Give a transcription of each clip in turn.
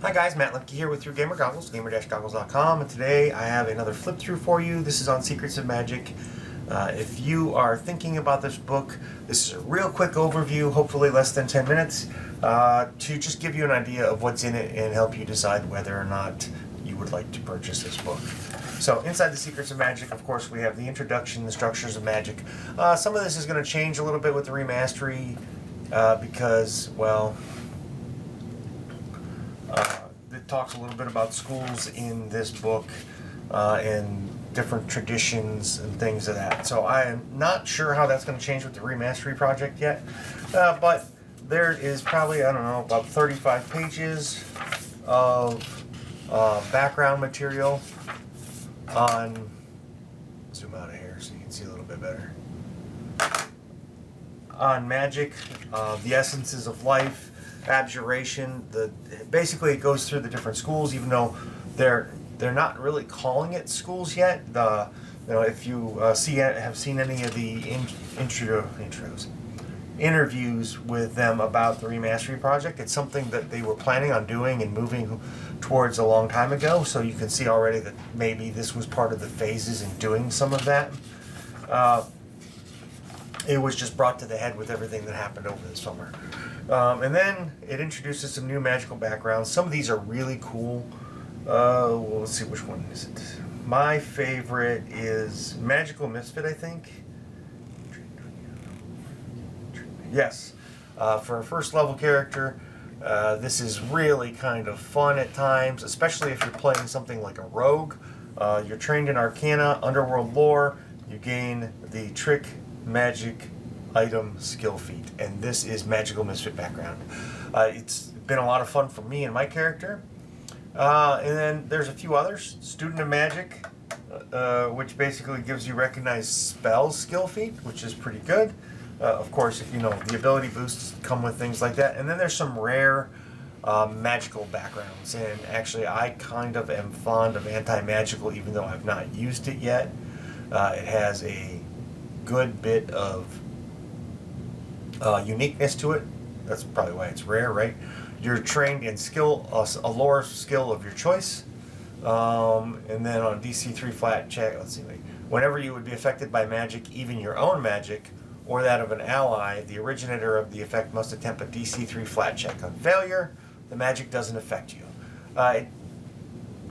Hi guys, Matt Lemke here with Gamer Goggles, gamer-goggles.com, and today I have another flip through for you. This is on Secrets of Magic. If you are thinking about this book, this is a real quick overview, hopefully less than 10 minutes, to just give you an idea of what's in it and help you decide whether or not you would like to purchase this book. So inside the Secrets of Magic, of course, we have the introduction, the structures of magic. Some of this is going to change a little bit with the remastery because, well, it talks a little bit about schools in this book and different traditions and things of that. So I am not sure how that's going to change with the remastery project yet, but there is probably, I don't know, about 35 pages of background material on, zoom out of here so you can see a little bit better, on magic, the essences of life, abjuration. Basically it goes through the different schools, even though they're not really calling it schools yet. If you have seen any of the interviews with them about the remastery project, it's something that they were planning on doing and moving towards a long time ago. So you can see already that maybe this was part of the phases in doing some of that. It was just brought to the head with everything that happened over the summer. And then it introduces some new magical backgrounds. Some of these are really cool. Well, let's see, which one is it? My favorite is Magical Misfit, I think. Yes. For a first level character, this is really kind of fun at times, especially if you're playing something like a rogue. You're trained in Arcana, Underworld lore. You gain the trick, magic, item, skill feat, and this is Magical Misfit background. It's been a lot of fun for me and my character. And then there's a few others. Student of Magic, which basically gives you recognized spells skill feat, which is pretty good. Of course, you know, the ability boosts come with things like that. And then there's some rare magical backgrounds, and actually I kind of am fond of anti-magical, even though I've not used it yet. It has a good bit of uniqueness to it. That's probably why it's rare, right? You're trained in skill, a lore skill of your choice, and then on a DC 3 flat check, let's see, whenever you would be affected by magic, even your own magic, or that of an ally, the originator of the effect must attempt a DC 3 flat check. On failure, the magic doesn't affect you.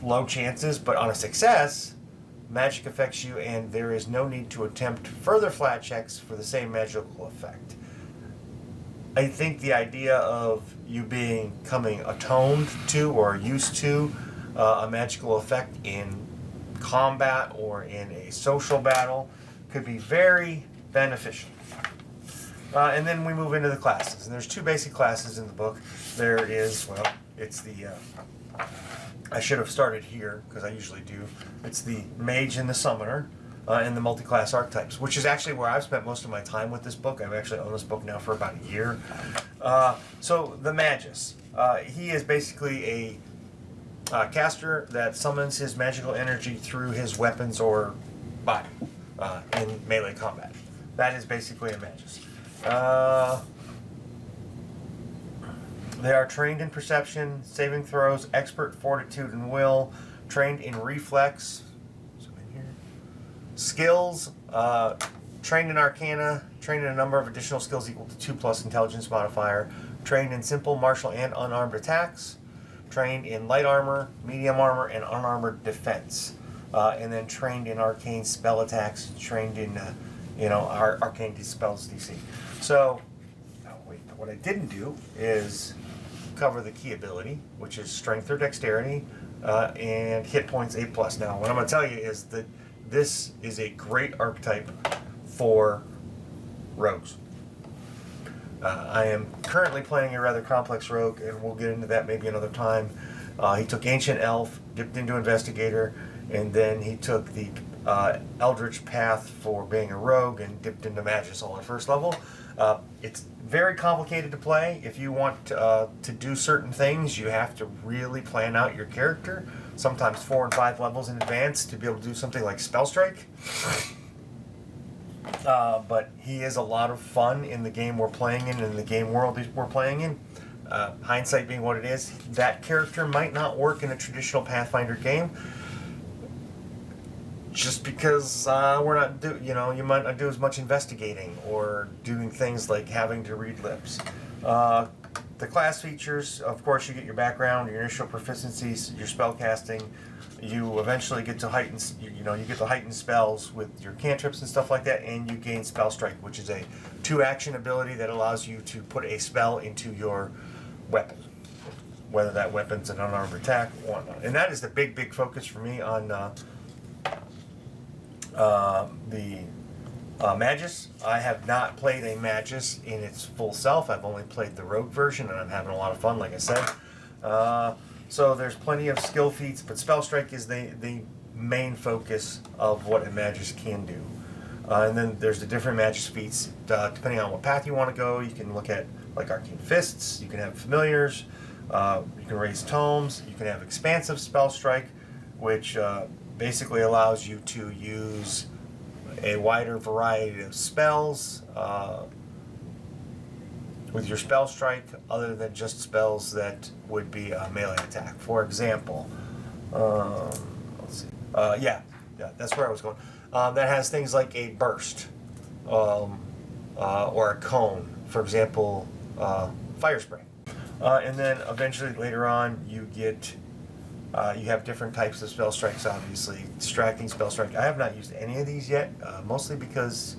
Low chances, but on a success, magic affects you, and there is no need to attempt further flat checks for the same magical effect. I think the idea of you becoming attuned to or used to a magical effect in combat or in a social battle could be very beneficial. And then we move into the classes, and there's two basic classes in the book. There is, well, it's the I should have started here because I usually do. It's the Mage and the Summoner, and the multi-class archetypes, which is actually where I've spent most of my time with this book. I've actually owned this book now for about a year. So the Magus, he is basically a caster that summons his magical energy through his weapons or body in melee combat. That is basically a Magus. They are trained in perception, saving throws, expert fortitude and will, trained in reflex, skills, trained in Arcana, trained in a number of additional skills equal to 2+ intelligence modifier, trained in simple, martial, and unarmed attacks, trained in light armor, medium armor, and unarmored defense, and then trained in arcane spell attacks, trained in arcane spells DC. So, what I didn't do is cover the key ability, which is strength or dexterity, and hit points 8+. Now, what I'm going to tell you is that this is a great archetype for rogues. I am currently playing a rather complex rogue, and we'll get into that maybe another time. He took Ancient Elf, dipped into Investigator, and then he took the Eldritch Path for being a rogue and dipped into Magus all at first level. It's very complicated to play. If you want to do certain things, you have to really plan out your character, sometimes 4 and 5 levels in advance, to be able to do something like Spell Strike. But he is a lot of fun in the game we're playing in the game world we're playing in. hindsight being what it is, that character might not work in a traditional Pathfinder game. Just because we're not you might not do as much investigating or doing things like having to read lips. The class features, of course, you get your background, your initial proficiencies, your spell casting. You eventually get to heighten, you get to heighten spells with your cantrips and stuff like that, and you gain Spell Strike, which is a 2-action ability that allows you to put a spell into your weapon, whether that weapon's an unarmed attack or whatnot. And that is the big focus for me on the Magus. I have not played a Magus in its full self. I've only played the Rogue version, and I'm having a lot of fun, like I said. So there's plenty of skill feats, but Spell Strike is the main focus of what a Magus can do. And then there's the different Magus feats. Depending on what path you want to go, you can look at like Arcane Fists, you can have Familiars, you can raise Tomes, you can have Expansive Spell Strike, which basically allows you to use a wider variety of spells with your Spell Strike, other than just spells that would be a melee attack. For example, let's see. Yeah, that's where I was going. That has things like a burst or a cone. For example, fire spray. And then eventually later on, you get you have different types of spell strikes. Obviously, distracting spell strike. I have not used any of these yet, mostly because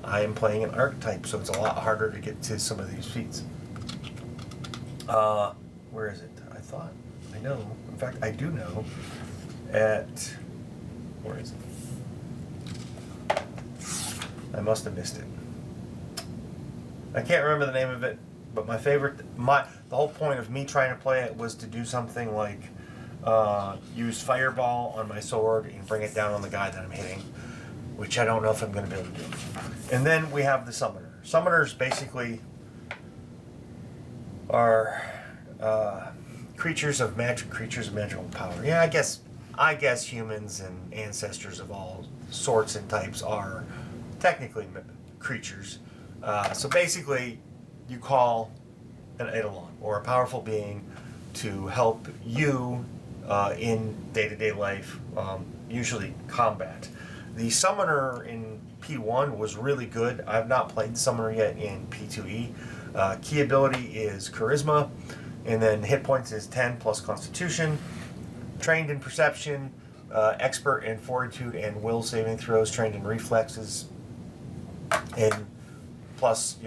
I am playing an archetype, so it's a lot harder to get to some of these feats. Where is it? I know. In fact, I do know. Where is it? I must have missed it. I can't remember the name of it, but my favorite, the whole point of me trying to play it was to do something like use Fireball on my sword and bring it down on the guy that I'm hitting, which I don't know if I'm going to be able to do. And then we have the Summoner. Summoners basically are creatures of magical power. Yeah, I guess humans and ancestors of all sorts and types are technically creatures. So basically, you call an Eidolon, or a powerful being, to help you in day-to-day life, usually combat. The Summoner in P1 was really good. I've not played the Summoner yet in P2E. Key ability is Charisma, and then hit points is 10 plus Constitution. Trained in Perception, expert in Fortitude and Will saving throws, trained in Reflexes, and plus,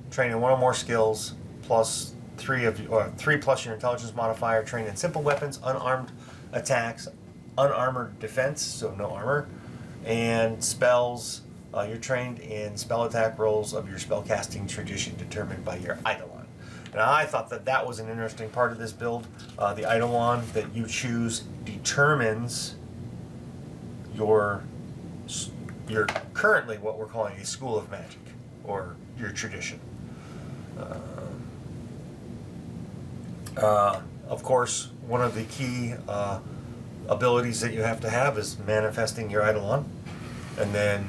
trained in one or more skills, plus 3 plus your intelligence modifier, trained in simple weapons, unarmed attacks, unarmored defense, so no armor, and spells. You're trained in spell attack rolls of your spellcasting tradition determined by your Eidolon. Now, I thought that was an interesting part of this build. The Eidolon that you choose determines your currently what we're calling a school of magic, or your tradition. Of course, one of the key abilities that you have to have is manifesting your Eidolon, and then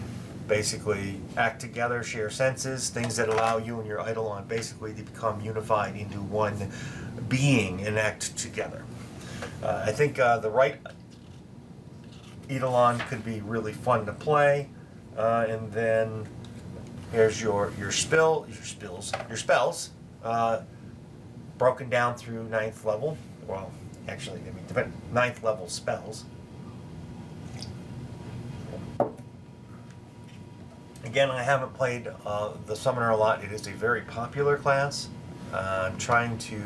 basically act together, share senses, things that allow you and your Eidolon basically to become unified into one being and act together. I think the right Eidolon could be really fun to play, and then here's your spells, broken down through 9th level. Well, actually, 9th level spells. Again, I haven't played the Summoner a lot. It is a very popular class. I'm trying to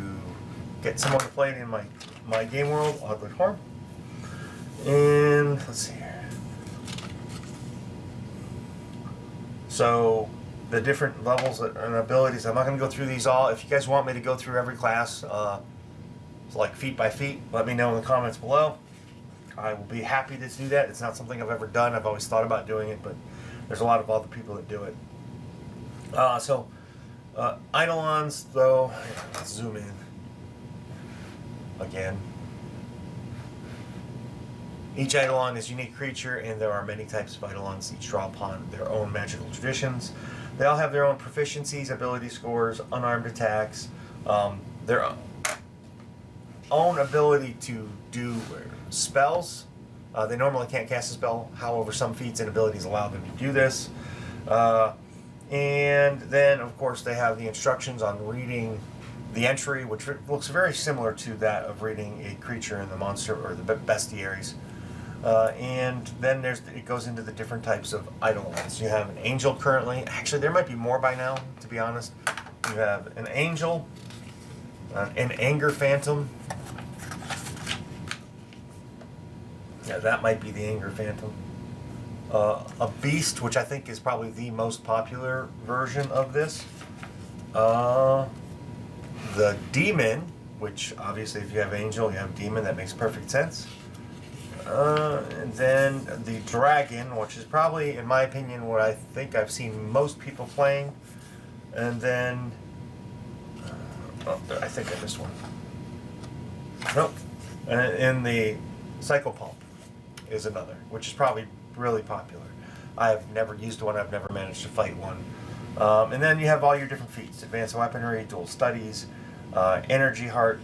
get someone to play it in my game world, oddly form. And let's see here. So the different levels and abilities, I'm not going to go through these all. If you guys want me to go through every class, like feat by feat, let me know in the comments below. I will be happy to do that. It's not something I've ever done. I've always thought about doing it, but there's a lot of other people that do it. Eidolons, though, let's zoom in again. Each Eidolon is a unique creature, and there are many types of Eidolons, each draw upon their own magical traditions. They all have their own proficiencies, ability scores, unarmed attacks, their own ability to do spells. They normally can't cast a spell, however some feats and abilities allow them to do this. And then, of course, they have the instructions on reading the entry, which looks very similar to that of reading a creature in the monster or the bestiaries. And then it goes into the different types of eidolons. You have an angel currently. Actually, there might be more by now, to be honest. You have an angel, an anger phantom. Yeah, that might be the anger phantom. A beast, which I think is probably the most popular version of this. The demon, which obviously if you have angel, you have demon. That makes perfect sense. And then the dragon, which is probably, in my opinion, what I think I've seen most people playing. And then, I think I missed one. Nope. And the psychopomp is another, which is probably really popular. I've never used one. I've never managed to fight one. And then you have all your different feats: advanced weaponry, dual studies, energy heart,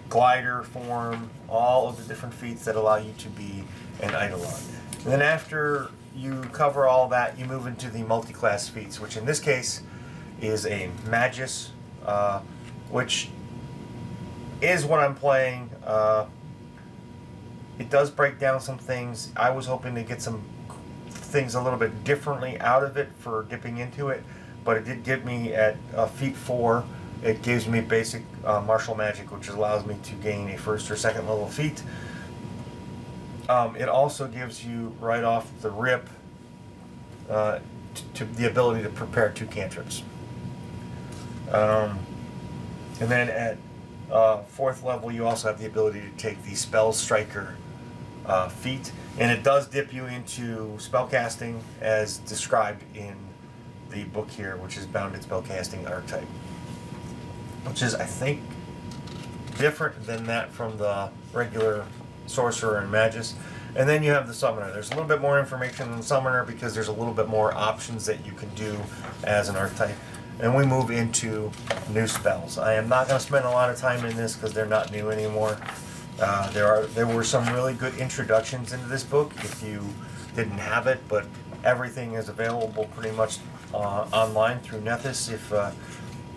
glider form, all of the different feats that allow you to be an eidolon. And then after you cover all that, you move into the multi-class feats, which in this case is a Magus, which is what I'm playing. It does break down some things. I was hoping to get some things a little bit differently out of it for dipping into it, but it did give me at feat 4. It gives me basic martial magic, which allows me to gain a first or second level feat. It also gives you right off the rip to the ability to prepare 2 cantrips. And then at 4th level, you also have the ability to take the Spell Striker feat, and it does dip you into spellcasting as described in the book here, which is Bounded Spellcasting Archetype, which is, I think, different than that from the regular Sorcerer and Magus. And then you have the Summoner. There's a little bit more information than Summoner because there's a little bit more options that you can do as an archetype. And we move into new spells. I am not going to spend a lot of time in this because they're not new anymore. There were some really good introductions into this book if you didn't have it, but everything is available pretty much online through Nethys. If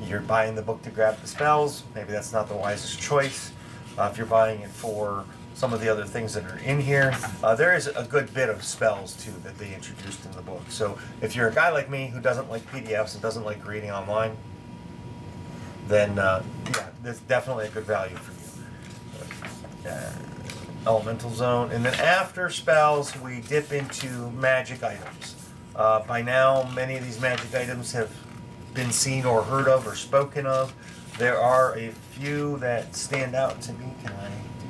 you're buying the book to grab the spells, maybe that's not the wisest choice. If you're buying it for some of the other things that are in here, there is a good bit of spells too that they introduced in the book. So if you're a guy like me who doesn't like PDFs and doesn't like reading online, then yeah, there's definitely a good value for you. Elemental Zone, and then after spells we dip into magic items. By now many of these magic items have been seen or heard of or spoken of. There are a few that stand out to me. Can I do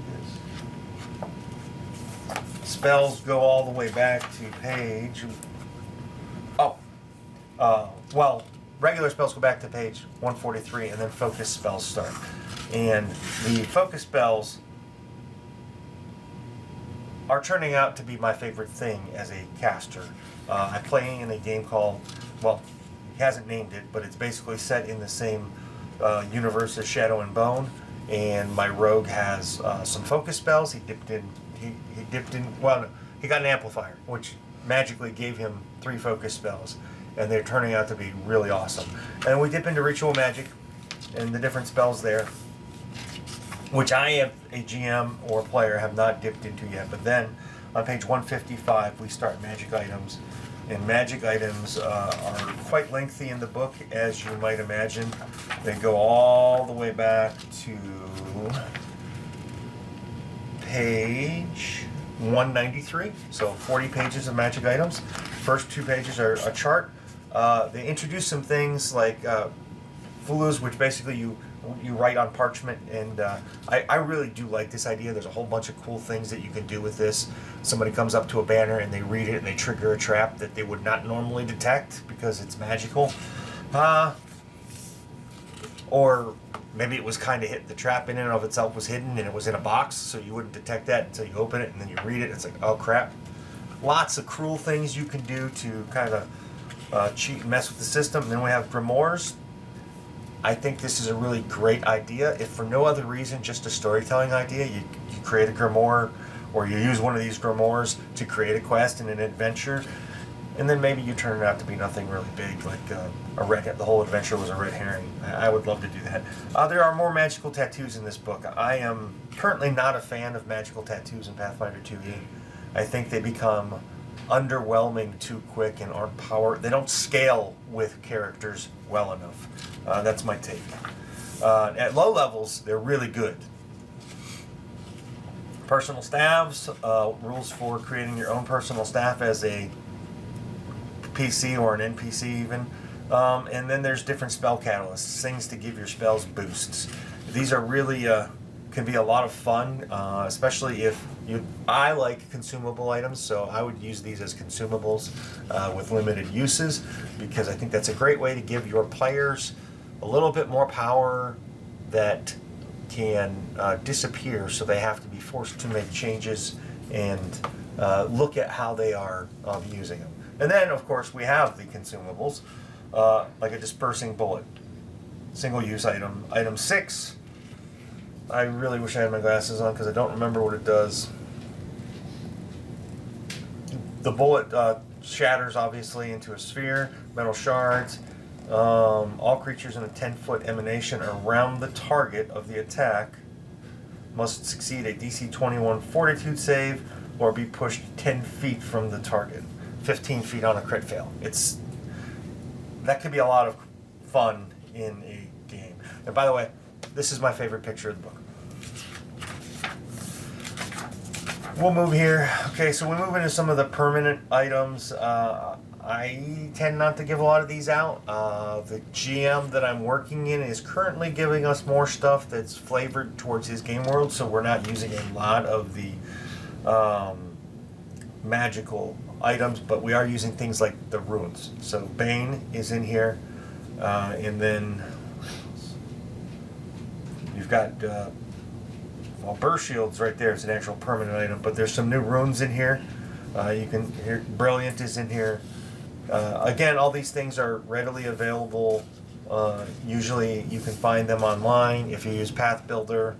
this? Spells go all the way back to page... well, regular spells go back to page 143, and then focus spells start. And the focus spells are turning out to be my favorite thing as a caster. I'm playing in a game called, well, he hasn't named it, but it's basically set in the same universe as Shadow and Bone, and my rogue has some focus spells. He got an amplifier, which magically gave him 3 focus spells, and they're turning out to be really awesome. And we dip into ritual magic and the different spells there, which I, have a GM or player, have not dipped into yet. But then on page 155 we start magic items, and magic items are quite lengthy in the book, as you might imagine. They go all the way back to page 193, so 40 pages of magic items. First 2 pages are a chart. They introduce some things like fulus, which basically you write on parchment, and I really do like this idea. There's a whole bunch of cool things that you can do with this. Somebody comes up to a banner and they read it and they trigger a trap that they would not normally detect because it's magical. Or maybe it was kind of the trap in and of itself was hidden and it was in a box, so you wouldn't detect that until you open it, and then you read it and it's like, oh crap. Lots of cruel things you can do to kind of cheat and mess with the system. And then we have grimoires. I think this is a really great idea. If for no other reason, just a storytelling idea, you create a grimoire, or you use one of these grimoires to create a quest and an adventure, and then maybe you turn it out to be nothing really big, like the whole adventure was a red herring. I would love to do that. There are more magical tattoos in this book. I am currently not a fan of magical tattoos in Pathfinder 2e. I think they become underwhelming too quick and aren't they don't scale with characters well enough. That's my take. At low levels, they're really good. Personal staffs, rules for creating your own personal staff as a PC or an NPC even. And then there's different spell catalysts, things to give your spells boosts. These are really, can be a lot of fun, especially if I like consumable items, so I would use these as consumables with limited uses, because I think that's a great way to give your players a little bit more power that can disappear, so they have to be forced to make changes and look at how they are using them. And then, of course, we have the consumables, like a dispersing bullet. Single-use item. Item 6. I really wish I had my glasses on because I don't remember what it does. The bullet shatters, obviously, into a sphere, metal shards. All creatures in a 10-foot emanation around the target of the attack must succeed a DC 21 Fortitude save or be pushed 10 feet from the target. 15 feet on a crit fail. That could be a lot of fun in a game. And by the way, this is my favorite picture of the book. We'll move here. Okay, so we move into some of the permanent items. I tend not to give a lot of these out. The GM that I'm working in is currently giving us more stuff that's flavored towards his game world, so we're not using a lot of the magical items, but we are using things like the runes. So Bane is in here, and then you've got Burst Shield's right there. It's an actual permanent item, but there's some new runes in here. You can hear Brilliant is in here. Again, all these things are readily available. Usually you can find them online. If you use Path Builder,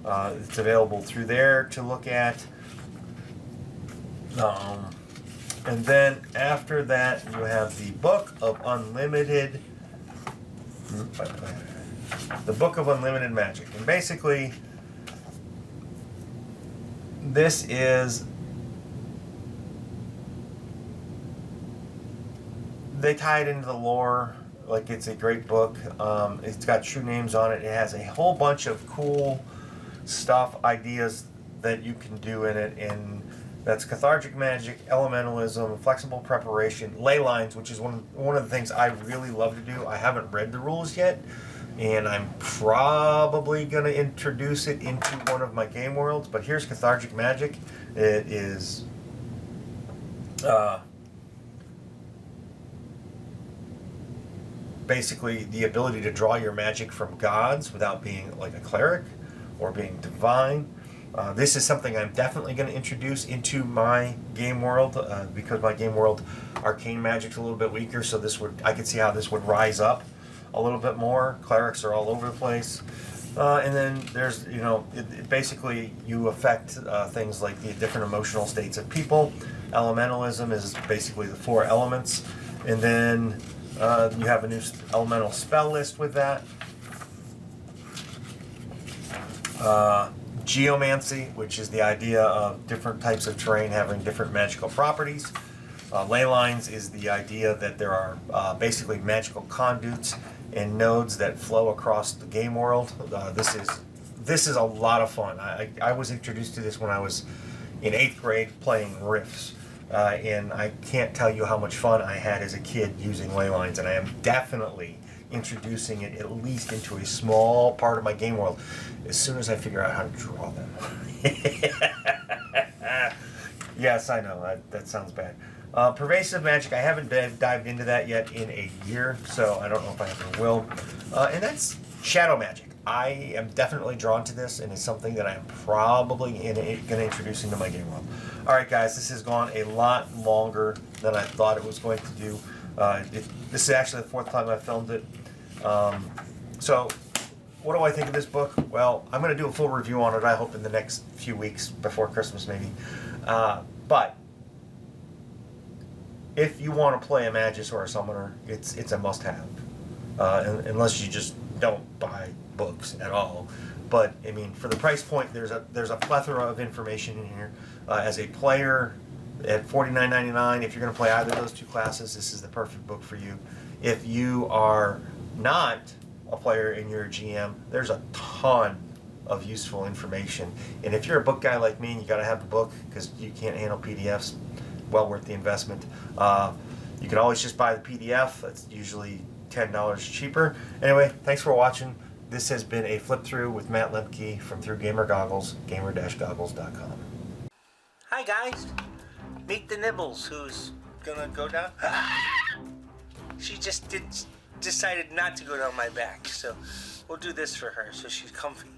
it's available through there to look at. And then after that, you have the Book of Unlimited. The Book of Unlimited Magic. And basically, this is... They tie it into the lore like it's a great book. It's got true names on it. It has a whole bunch of cool stuff, ideas that you can do in it, and that's cathartic magic, elementalism, flexible preparation, ley lines, which is one of the things I really love to do. I haven't read the rules yet, and I'm probably going to introduce it into one of my game worlds. But here's cathartic magic. It is basically the ability to draw your magic from gods without being like a cleric or being divine. This is something I'm definitely going to introduce into my game world because my game world arcane magic's a little bit weaker, so I could see how this would rise up a little bit more. Clerics are all over the place. And then there's, basically you affect things like the different emotional states of people. Elementalism is basically the 4 elements. And then you have a new elemental spell list with that. Geomancy, which is the idea of different types of terrain having different magical properties. Ley lines is the idea that there are basically magical conduits and nodes that flow across the game world. This is a lot of fun. I was introduced to this when I was in 8th grade playing Riffs. And I can't tell you how much fun I had as a kid using ley lines, and I am definitely introducing it at least into a small part of my game world as soon as I figure out how to draw them. Yes, I know, that sounds bad. Pervasive magic, I haven't dived into that yet in a year, so I don't know if I ever will. And that's shadow magic. I am definitely drawn to this, and it's something that I'm probably going to introduce into my game world. Alright guys, this has gone a lot longer than I thought it was going to do. This is actually the 4th time I've filmed it. So, what do I think of this book? Well, I'm going to do a full review on it, I hope, in the next few weeks, before Christmas maybe. But, if you want to play a Magus or a Summoner, it's a must-have. Unless you just don't buy books at all. But, I mean, for the price point, there's a plethora of information in here. As a player, at $49.99, if you're going to play either of those two classes, this is the perfect book for you. If you are not a player and you're a GM, there's a ton of useful information. And if you're a book guy like me and you got to have the book because you can't handle PDFs, well worth the investment. You can always just buy the PDF. That's usually $10 cheaper. Anyway, thanks for watching. This has been a flip through with Matt Lemke from Through Gamer Goggles, gamer-goggles.com. Hi guys, meet the Nibbles, who's gonna go down. She just decided not to go down my back, so we'll do this for her so she's comfy.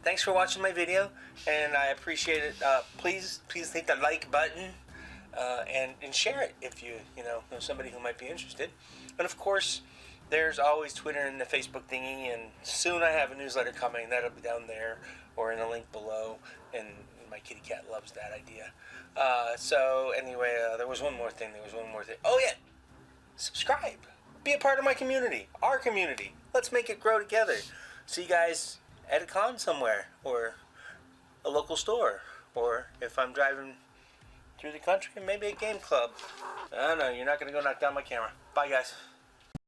Thanks for watching my video, and I appreciate it. Please hit the like button and share it if you know somebody who might be interested. And of course, there's always Twitter and the Facebook thingy, and soon I have a newsletter coming. That'll be down there or in a link below, and my kitty cat loves that idea. So anyway, there was one more thing. Oh yeah, subscribe. Be a part of my community, our community. Let's make it grow together. See you guys at a con somewhere, or a local store, or if I'm driving through the country, maybe a game club. I don't know. You're not going to go knock down my camera. Bye, guys.